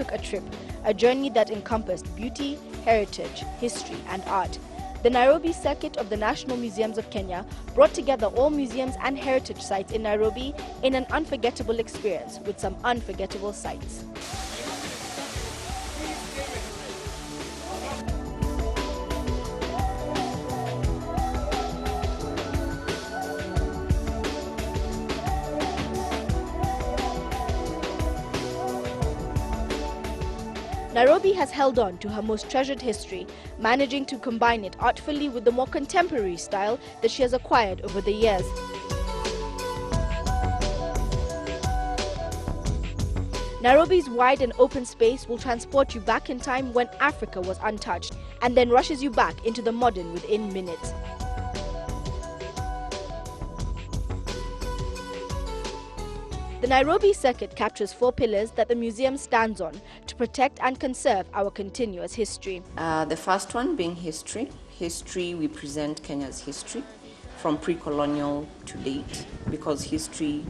took a trip, a journey that encompassed beauty, heritage, history, and art. The Nairobi circuit of the National Museums of Kenya brought together all museums and heritage sites in Nairobi in an unforgettable experience with some unforgettable sights. Nairobi has held on to her most treasured history, managing to combine it artfully with the more contemporary style that she has acquired over the years. Nairobi's wide and open space will transport you back in time when Africa was untouched, and then rushes you back into the modern within minutes. The Nairobi circuit captures 4 pillars that the museum stands on to protect and conserve our continuous history. The first one being history. History, we present Kenya's history from pre-colonial to date, because history,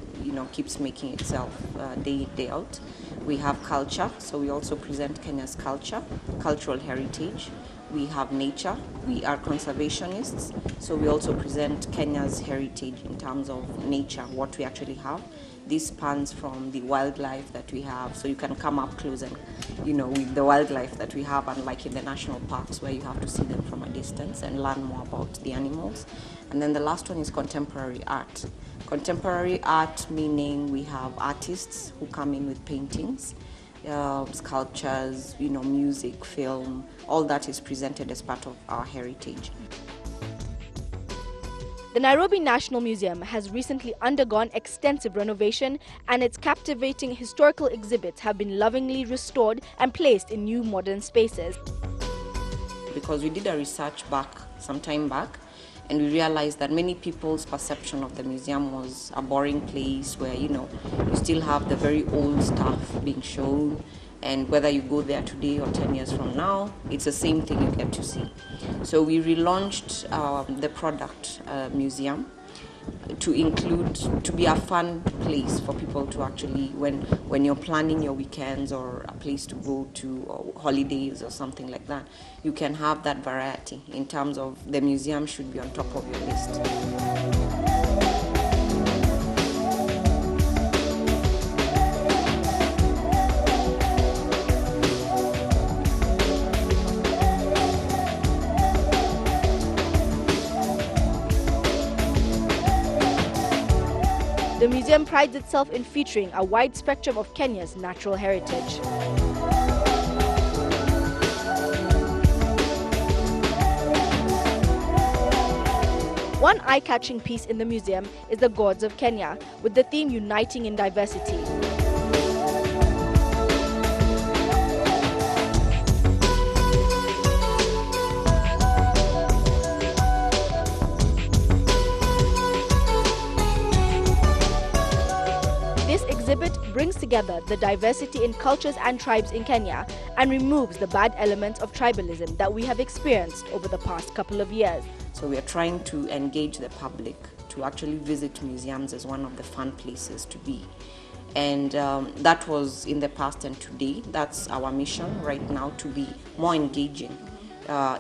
keeps making itself day in, day out. We have culture, so we also present Kenya's culture, cultural heritage. We have nature. We are conservationists, so we also present Kenya's heritage in terms of nature, what we actually have. This spans from the wildlife that we have, so you can come up close and, with the wildlife that we have, unlike in the national parks where you have to see them from a distance and learn more about the animals. And then the last one is contemporary art. Contemporary art meaning we have artists who come in with paintings, sculptures, music, film, all that is presented as part of our heritage. The Nairobi National Museum has recently undergone extensive renovation, and its captivating historical exhibits have been lovingly restored and placed in new modern spaces. Because we did a research some time back, and we realized that many people's perception of the museum was a boring place where, you still have the very old stuff being shown, and whether you go there today or 10 years from now, it's the same thing you get to see. So we relaunched the product museum to be a fun place for people to actually, when you're planning your weekends or a place to go to, or holidays or something like that, you can have that variety in terms of the museum should be on top of your list. The museum prides itself in featuring a wide spectrum of Kenya's natural heritage. One eye-catching piece in the museum is the Gods of Kenya, with the theme Uniting in Diversity. This exhibit brings together the diversity in cultures and tribes in Kenya and removes the bad elements of tribalism that we have experienced over the past couple of years. So we are trying to engage the public to actually visit museums as one of the fun places to be. And that was in the past, and today that's our mission right now, to be more engaging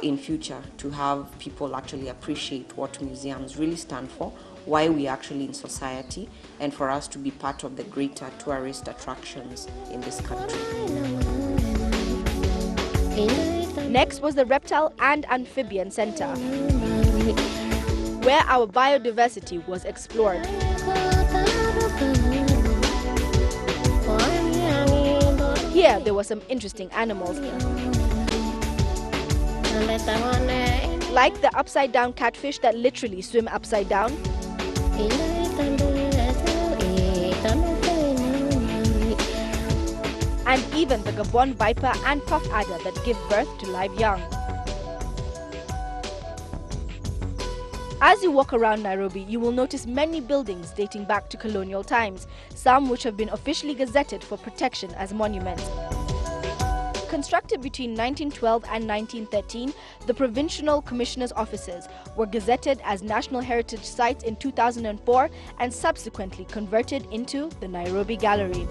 in future, to have people actually appreciate what museums really stand for, why we are actually in society, and for us to be part of the greater tourist attractions in this country. Next was the Reptile and Amphibian Center, where our biodiversity was explored. Here there were some interesting animals, like the upside-down catfish that literally swim upside down, and even the Gabon viper and puff adder that give birth to live young. As you walk around Nairobi, you will notice many buildings dating back to colonial times, some which have been officially gazetted for protection as monuments. Constructed between 1912 and 1913, the Provincial Commissioner's offices were gazetted as National Heritage Sites in 2004 and subsequently converted into the Nairobi Gallery.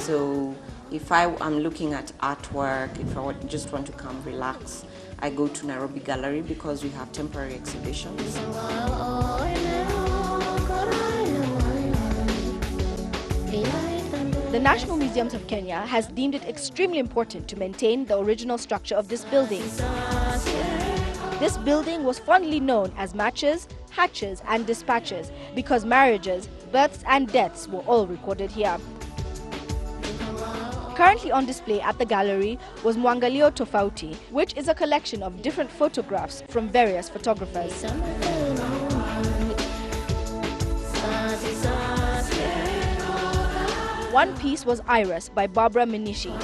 So if I'm looking at artwork, if I just want to come relax, I go to Nairobi Gallery because we have temporary exhibitions. The National Museums of Kenya has deemed it extremely important to maintain the original structure of this building. This building was fondly known as matches, hatches and dispatches because marriages, births and deaths were all recorded here. Currently on display at the gallery was Mwangalio Tofauti, which is a collection of different photographs from various photographers. One piece was Iris by Barbara Minishi.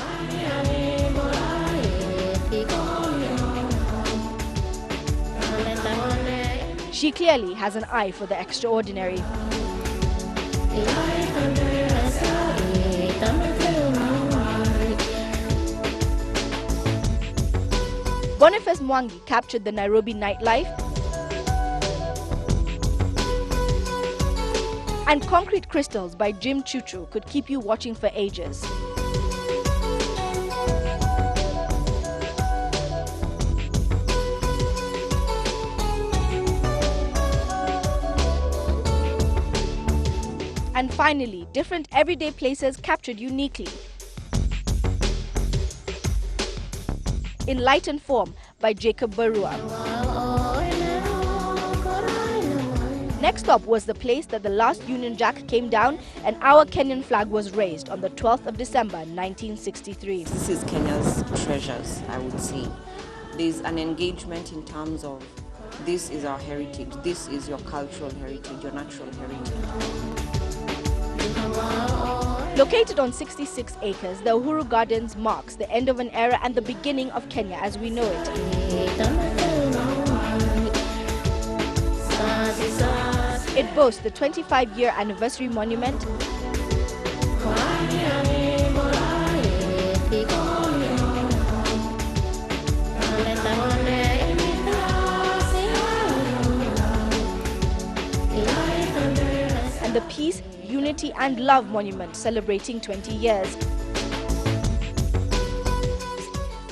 She clearly has an eye for the extraordinary. Boniface Mwangi captured the Nairobi nightlife, and Concrete Crystals by Jim Chuchu could keep you watching for ages. And finally, different everyday places captured uniquely. In Light and Form by Jacob Barua. Next up was the place that the last Union Jack came down and our Kenyan flag was raised on the 12th of December 1963. This is Kenya's treasures, I would say. There's an engagement in terms of this is our heritage, this is your cultural heritage, your natural heritage. Located on 66 acres, the Uhuru Gardens marks the end of an era and the beginning of Kenya as we know it. It boasts the 25-year anniversary monument, and the Peace, Unity and Love Monument celebrating 20 years.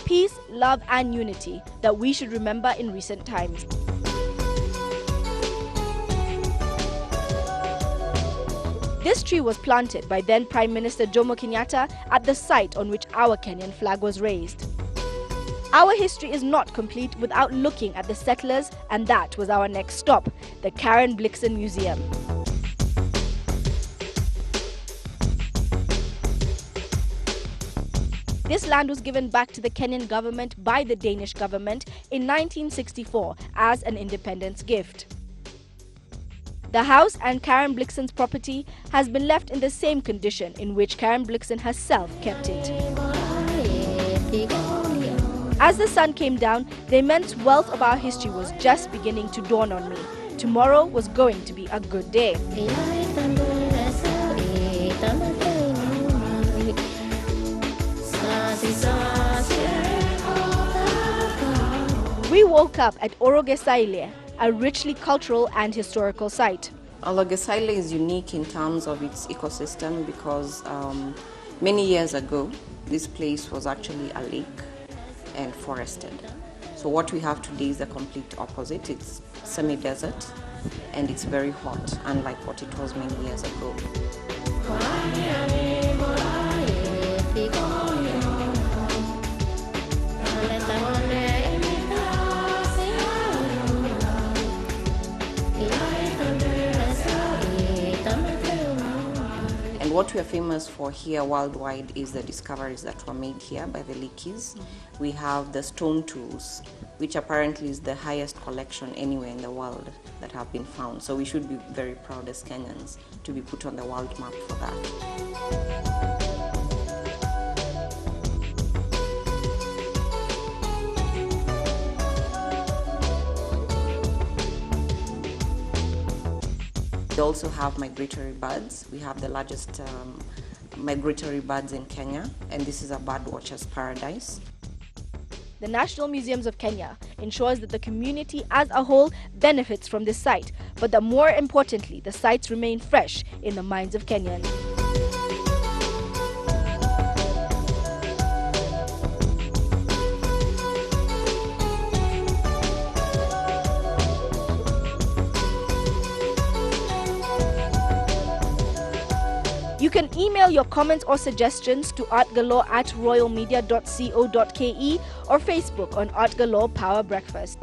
Peace, love and unity that we should remember in recent times. This tree was planted by then Prime Minister Jomo Kenyatta at the site on which our Kenyan flag was raised. Our history is not complete without looking at the settlers, and that was our next stop, the Karen Blixen Museum. This land was given back to the Kenyan government by the Danish government in 1964 as an independence gift. The house and Karen Blixen's property has been left in the same condition in which Karen Blixen herself kept it. As the sun came down, the immense wealth of our history was just beginning to dawn on me. Tomorrow was going to be a good day. We woke up at Orogesaile, a richly cultural and historical site. Orogesaile is unique in terms of its ecosystem because many years ago, this place was actually a lake and forested. So what we have today is the complete opposite. It's semi-desert and it's very hot, unlike what it was many years ago. And what we are famous for here worldwide is the discoveries that were made here by the Likis. We have the stone tools, which apparently is the highest collection anywhere in the world that have been found. So we should be very proud as Kenyans to be put on the world map for that. We also have migratory birds. We have the largest migratory birds in Kenya, and this is a bird watcher's paradise. The National Museums of Kenya ensures that the community as a whole benefits from this site, but that more importantly, the sites remain fresh in the minds of Kenyans. You can email your comments or suggestions to artgalore@royalmedia.co.ke or Facebook on Art Galore Power Breakfast.